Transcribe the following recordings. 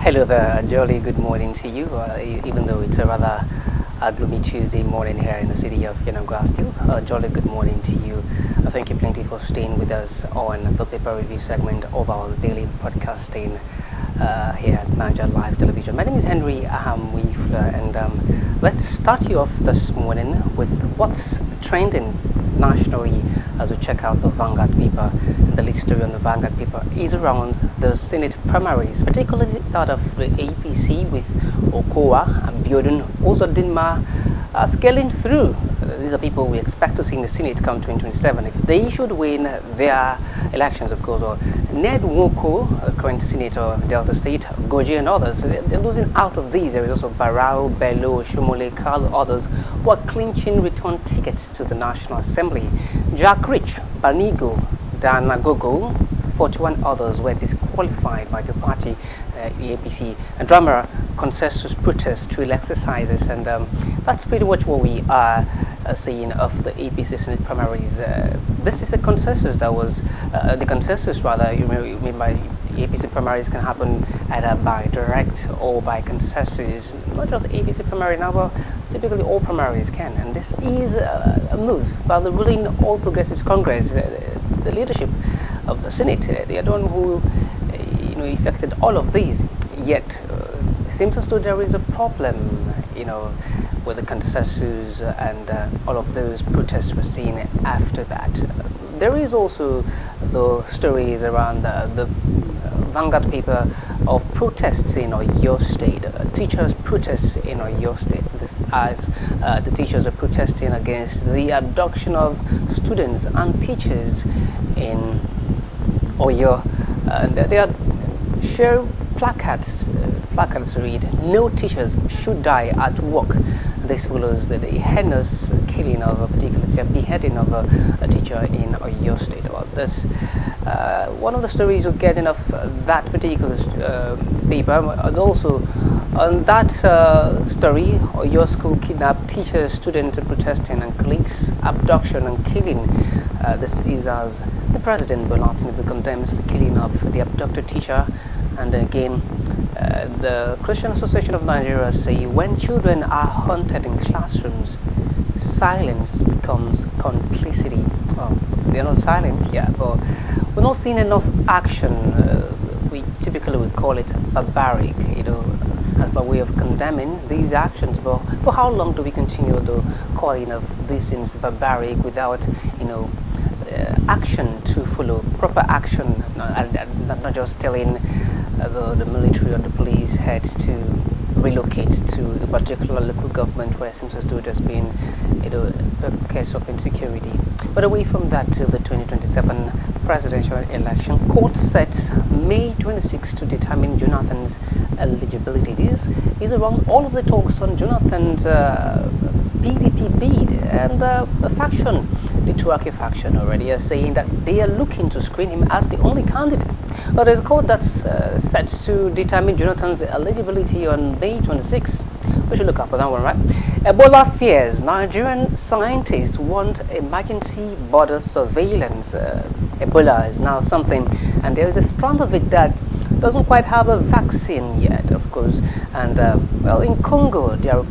Hello there, jolly good morning to you, even though it's a rather gloomy Tuesday morning here in the city of Yanagua still. Jolly good morning to you. Thank you plenty for staying with us on the paper review segment of our daily podcasting here at Niger Live Television. My name is Henry Ahamuefula, and let's start you off this morning with what's trending nationally as we check out the Vanguard paper. And the lead story on the Vanguard paper is around the Senate primaries, particularly that of the APC with Okowa and Biodun Ozodinma scaling through. These are people we expect to see in the Senate come 2027 if they should win their elections, of course. Or Ned Nwoko, current senator of Delta State, Goji and others, they're losing out of these. There is also Barao, Bello, Shumole, Carl, others who are clinching return tickets to the National Assembly. Jack Rich, Banigo, Dana Gogo, 41 others were disqualified by the party, the APC. And drama consensus protests, drill exercises, and that's pretty much what we are seeing of the APC Senate primaries. This is a consensus that was, the consensus rather, you mean by the APC primaries can happen either by direct or by consensus. Not just the APC primary now, but typically all primaries can. And this is a move by the ruling All Progressives Congress, the leadership of the Senate. They are the one who effected all of these. Yet it seems as though there is a problem, with the consensus and all of those protests we're seeing after that. There is also the stories around the Vanguard paper of protests in Oyo State, teachers' protests in Oyo State. This as the teachers are protesting against the abduction of students and teachers in Oyo. They are share placards. Placards read, "No teachers should die at work." This follows the heinous killing of a particular teacher, beheading of a teacher in Oyo State. About this, one of the stories we're getting of that particular paper, and also on that story, Oyo school kidnapped teachers, students protesting, and colleagues abduction and killing. This is as the president Bola Tinubu condemns the killing of the abducted teacher. And again, the Christian Association of Nigeria say when children are hunted in classrooms, silence becomes complicity. Well, they're not silent yet, but we're not seeing enough action. We typically would call it barbaric, as by way of condemning these actions. But for how long do we continue the calling of these things barbaric without, action to follow, proper action, and not just telling the military or the police heads to relocate to the particular local government where it seems as though there's been a case of insecurity. But away from that, to the 2027 presidential election, court sets May 26 to determine Jonathan's eligibility. This is around all of the talks on Jonathan's PDP bid, and the faction, the Turaki faction, already are saying that they are looking to screen him as the only candidate. But there's a court that's set to determine Jonathan's eligibility on May 26. We should look out for that one, right? Ebola fears. Nigerian scientists want emergency border surveillance. Ebola is now something, and there is a strand of it that doesn't quite have a vaccine yet, of course. And in Congo, they are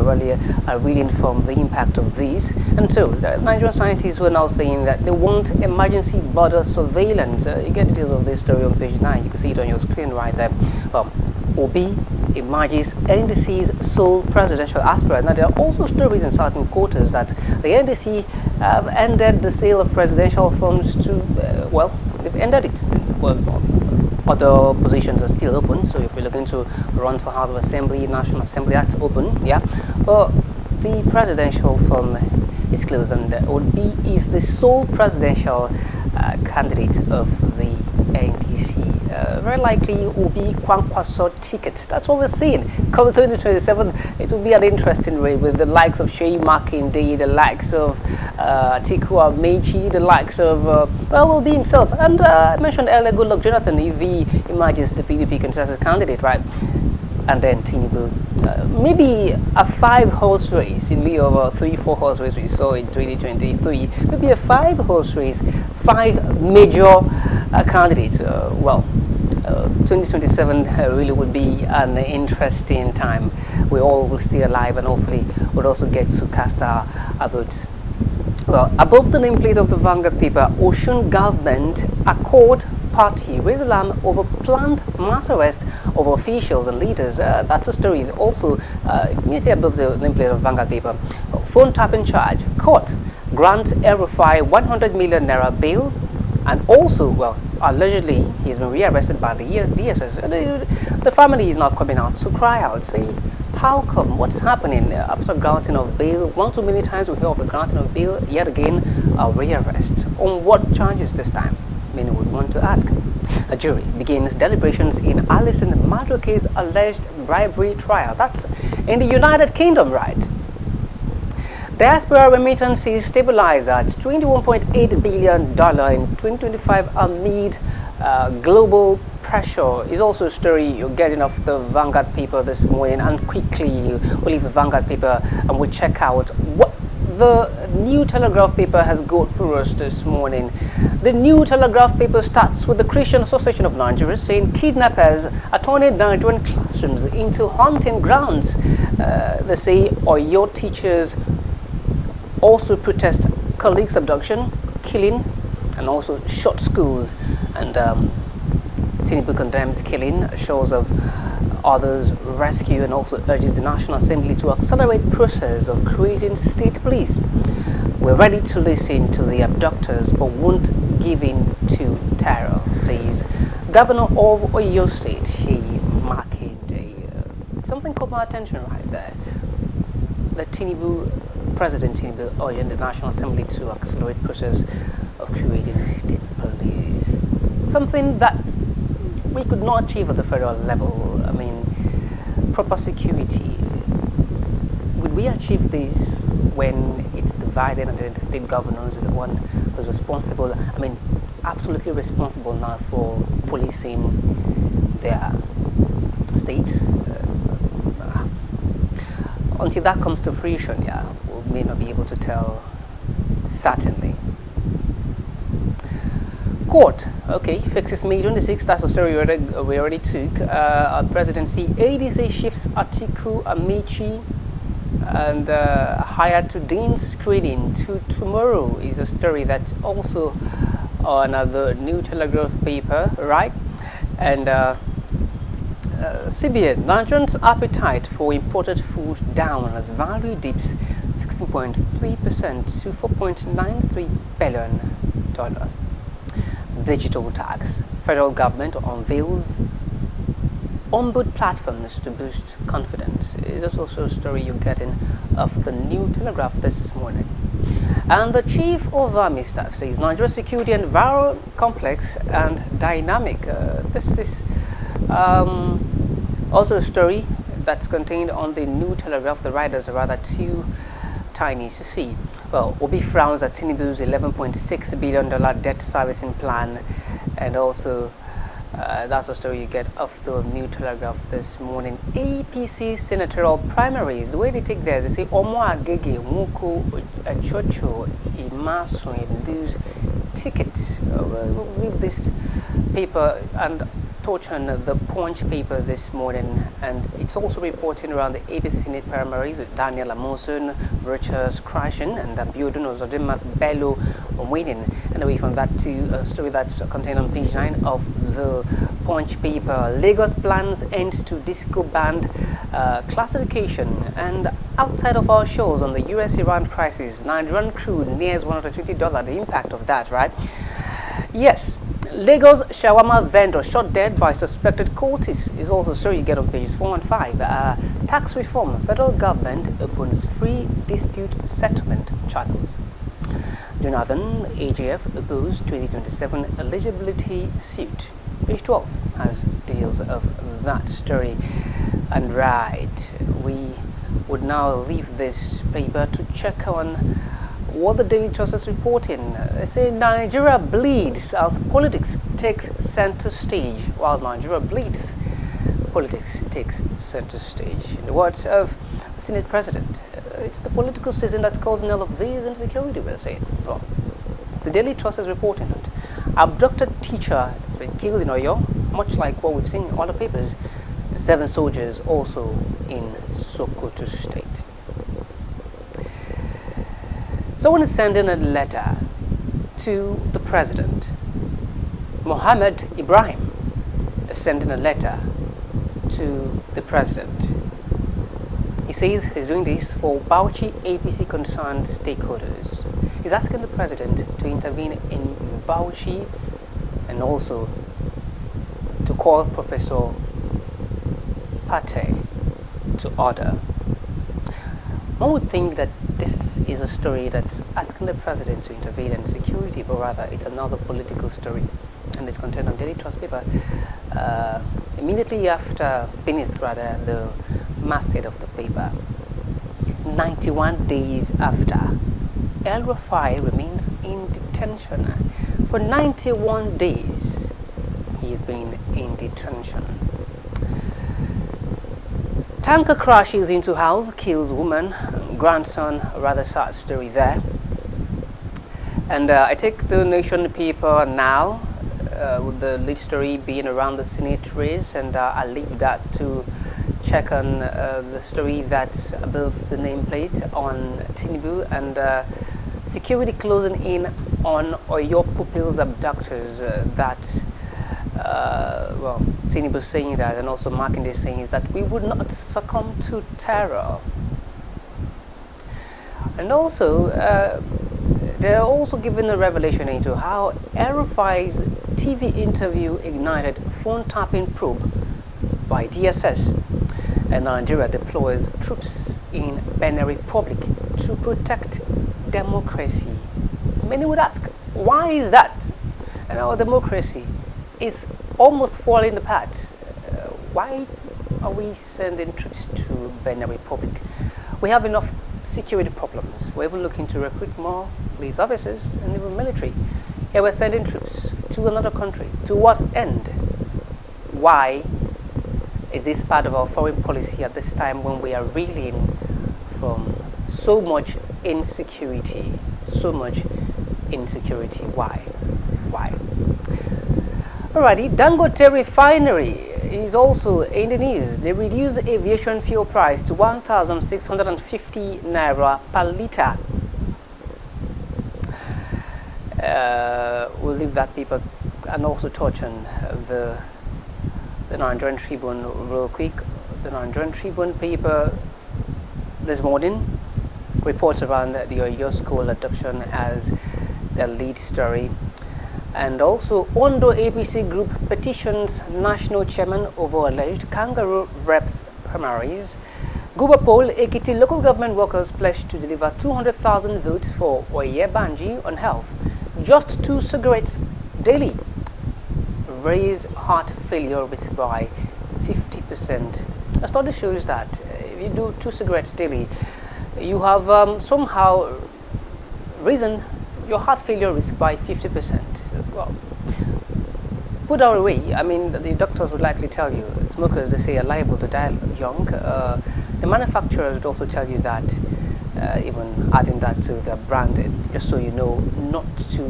really reeling from the impact of this. And so the Nigerian scientists were now saying that they want emergency border surveillance. You get details of this story on page 9. You can see it on your screen right there. Obi emerges NDC's sole presidential aspirant. Now, there are also stories in certain quarters that the NDC have ended the sale of presidential funds to, they've ended it. Well, other positions are still open, so if you're looking to run for House of Assembly, National Assembly, that's open, yeah. But the presidential fund is closed, and Obi is the sole presidential candidate of the NDC. Very likely Obi Kwankwaso ticket. That's what we're seeing. Come 2027, it will be an interesting race with the likes of Sheyi Makinde, the likes of Atiku Amechi, the likes of Obi himself. And I mentioned earlier, good luck Jonathan if he emerges the PDP consensus candidate, right? And then Tinubu. Maybe a 5-horse race in lieu of a 3-4 horse race we saw in 2023. Maybe a 5-horse race, 5 major candidates. 2027 really would be an interesting time. We all will stay alive and hopefully we'll also get to cast our votes. Well, above the nameplate of the Vanguard paper, Ocean Government Accord Party raised alarm over planned mass arrest of officials and leaders. That's a story also immediately above the nameplate of Vanguard paper. Phone tapping charge. Court grants El-Rufai 100 million naira bail, and also, well, allegedly he's been rearrested by the DSS. The family is now coming out to cry out, say, how come? What's happening after granting of bail? One too many times we hear of the granting of bail, yet again a rearrest. On what charges this time? Many would want to ask. A jury begins deliberations in Alison Madueke's alleged bribery trial. That's in the United Kingdom, right? Diaspora remittances stabilize at $21.8 billion in 2025 amid global pressure. Is also a story you're getting off the Vanguard paper this morning. And quickly, we'll leave the Vanguard paper and we'll check out what the New Telegraph paper has got for us this morning. The New Telegraph paper starts with the Christian Association of Nigeria saying kidnappers are turning Nigerian classrooms into hunting grounds. They say Oyo teachers also protest colleagues' abduction, killing, and also shot schools. And Tinubu condemns killing, assures of others rescue, and also urges the National Assembly to accelerate process of creating state police. We're ready to listen to the abductors but won't give in to terror, says Governor of Oyo State, Sheyi Makinde. Something caught my attention right there. The President Tinubu urging the National Assembly to accelerate process of creating state police. Something that we could not achieve at the federal level. I mean, proper security. Would we achieve this when it's divided and then the state governors are the one who's responsible? I mean, absolutely responsible now for policing their state. Until that comes to fruition, yeah, we may not be able to tell certainly. Court, okay, fixes May 26th. That's the story we already took. Our presidency, ADC shifts Atiku Amici and Hayatuddin screening to tomorrow is a story that's also on the New Telegraph paper, right? And CBN, Nigerians' appetite for imported food down as value dips 16.3% to $4.93 billion. Digital tax. Federal government unveils ombud platforms to boost confidence. It's also a story you're getting of the New Telegraph this morning. And the Chief of Army Staff says Nigeria's security environment complex and dynamic. This is also a story that's contained on the New Telegraph. The riders are rather too tiny to see. Well, Obi frowns at Tinubu's $11.6 billion debt servicing plan, and also that's a story you get off the New Telegraph this morning. APC senatorial primaries, the way they take theirs, they say Omo Agege, Nwoko, Chocho, Imasun lose tickets. We'll leave this paper and touch on the Punch paper this morning, and it's also reporting around the APC Senate primaries with Daniel Amosun, Richards crashing, and Abiodun Ozodinma Bello winning. And away from that to a story that's contained on page 9 of the Punch paper. Lagos plans end to disco band classification. And outside of our shows on the US-Iran crisis, Nigerian crude nears $120. The impact of that, right? Yes. Lagos shawarma vendor shot dead by suspected cultists is also a story you get on pages 4 and 5. Tax reform. Federal government opens free dispute settlement channels. Jonathan, AGF opposed 2027 eligibility suit. Page 12 has details of that story. And right, we would now leave this paper to check on what the Daily Trust is reporting. They say Nigeria bleeds as politics takes center stage. While Nigeria bleeds, politics takes center stage. In the words of the Senate President, it's the political season that's causing all of these insecurity, we're saying. Well, the Daily Trust is reporting that abducted teacher has been killed in Oyo. much like what we've seen in other papers. 7 soldiers also in Sokoto State. Someone is sending a letter to the president. Mohammed Ibrahim is sending a letter to the president. He says he's doing this for Bauchi APC concerned stakeholders. He's asking the president to intervene in Bauchi and also to call Professor Pate to order. One would think that this is a story that's asking the president to intervene in security, but rather it's another political story, and it's contained on Daily Trust paper. Immediately after, beneath rather, the masthead of the paper, 91 days after, El Rufai remains in detention. For 91 days, he has been in detention. Tanker crashes into house, kills woman, grandson, a rather sad story there. And I take the Nation paper now, with the lead story being around the Senate race, and I'll leave that to check on the story that's above the nameplate on Tinubu, and security closing in on Oyo pupils abductors that well, Tinubu saying that, and also Makinde saying is that we would not succumb to terror. And also, they're also giving a revelation into how El-Rufai's TV interview ignited phone tapping probe by DSS, and Nigeria deploys troops in Benin Republic to protect democracy. Many would ask, why is that? And our democracy is almost falling apart. Why are we sending troops to Benin Republic? We have enough security problems. We're even looking to recruit more police officers and even military. Here we're sending troops to another country. To what end? Why is this part of our foreign policy at this time when we are reeling from so much insecurity? So much insecurity. Why? Why? Alrighty, Dangote Refinery is also in the news. They reduced aviation fuel price to 1,650 naira per litre. We'll leave that paper and also touch on the Nigerian Tribune real quick. The Nigerian Tribune paper this morning reports around the Oyo school adoption as the lead story. And also, Ondo APC group petitions national chairman over alleged kangaroo reps primaries. Guba poll, Ekiti local government workers pledged to deliver 200,000 votes for Oyebanji on health. Just 2 cigarettes daily raise heart failure risk by 50%. A study shows that if you do 2 cigarettes daily, you have somehow risen your heart failure risk by 50%. So, well, put that away. I mean, the doctors would likely tell you, smokers, they say, are liable to die young. The manufacturers would also tell you that, even adding that to their branding, just so you know not to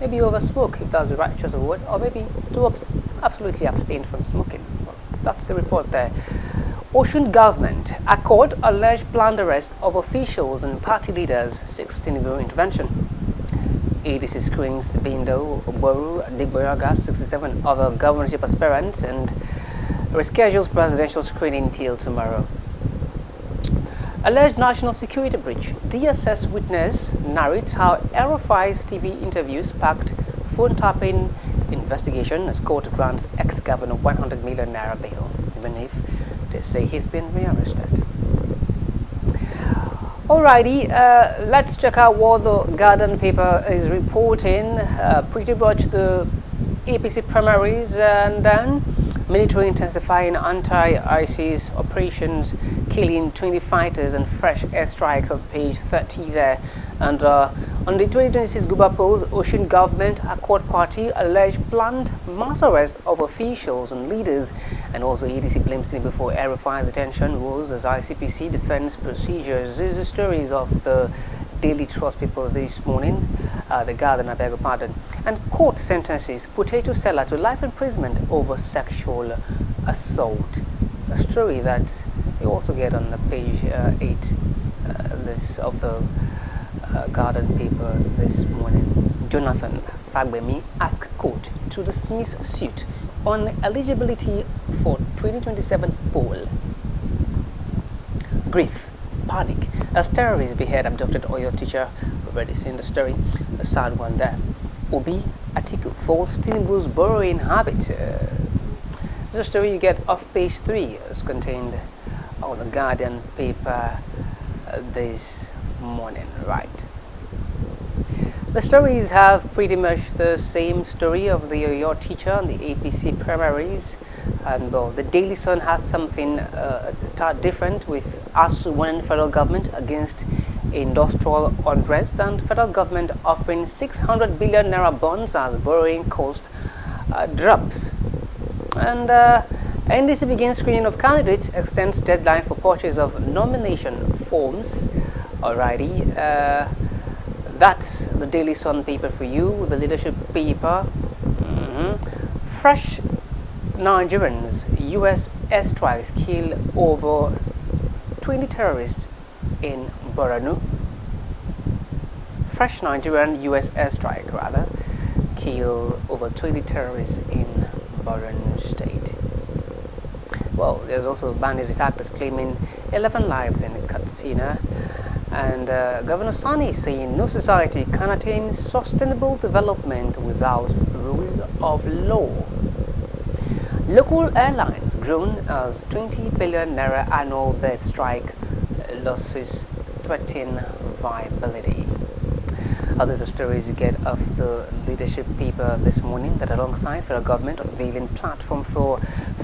maybe oversmoke, if that's the right choice of word, or maybe to absolutely abstain from smoking. Well, that's the report there. Ocean government accord alleged planned arrest of officials and party leaders, 16 intervention. ADC screens Bindo, Boru, Digboyaga, 67 other governorship aspirants, and reschedules presidential screening till tomorrow. Alleged national security breach. DSS witness narrates how El-Rufai's TV interview sparked phone tapping investigation as court grants ex-governor 100 million naira bail, even if they say he's been rearrested. Alrighty, let's check out what the Garden paper is reporting. Pretty much the APC primaries, and then military intensifying anti-ISIS operations, killing 20 fighters and fresh airstrikes on page 30 there. And on the 2026 Guba polls, Ocean Government Accord Party alleged planned mass arrest of officials and leaders, and also EDC blames Tinubu for El-Rufai's detention rules as ICPC defends procedures. These are stories of the Daily Trust paper this morning, the Guardian, I beg your pardon. And court sentences potato seller to life imprisonment over sexual assault. A story that you also get on the page 8 this of the Guardian paper this morning. Jonathan Fagbemi asked court to dismiss suit on eligibility for 2027 poll. Grief, panic as terrorists behead abducted Oyo teacher. We've already seen the story, a sad one there. Obi Atiku falls Tinubu's borrowing habit. This is a story you get off page 3. It's contained on the Guardian paper this morning, right? The stories have pretty much the same story of the Oyo teacher and the APC primaries, and well, the Daily Sun has something different, with ASU warning federal government against industrial unrest, and federal government offering 600 billion naira bonds as borrowing cost drop. And NDC begins screening of candidates, extends deadline for purchase of nomination forms. Alrighty. That's the Daily Sun paper for you, the leadership paper. Fresh Nigerians, US airstrikes kill over 20 terrorists in Borno. Fresh Nigerian US airstrike, rather, kill over 20 terrorists in Borno State. Well, there's also bandit attackers claiming 11 lives in Katsina. And Governor Sani saying no society can attain sustainable development without rule of law. Local airlines groan as 20 billion naira annual bird strike losses threaten viability. Others are stories you get of the leadership paper this morning, that alongside federal government unveiling platform for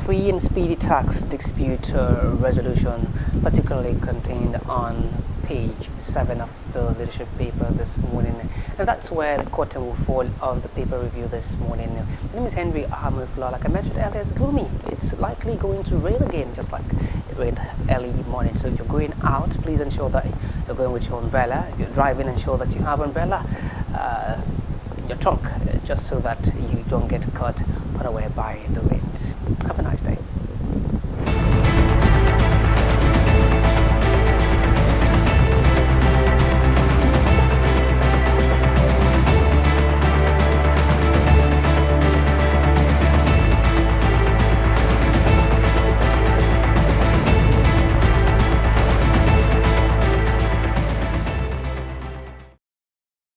free and speedy tax dispute resolution, particularly contained on page 7 of the leadership paper this morning. And that's where the curtain will fall on the paper review this morning. My name is Ahamuefula. Like I mentioned earlier, it's gloomy. It's likely going to rain again, just like it rained early morning. So if you're going out, please ensure that you're going with your umbrella. If you're driving, ensure that you have umbrella in your trunk, just so that you don't get caught unaware by the wind. Have a nice day.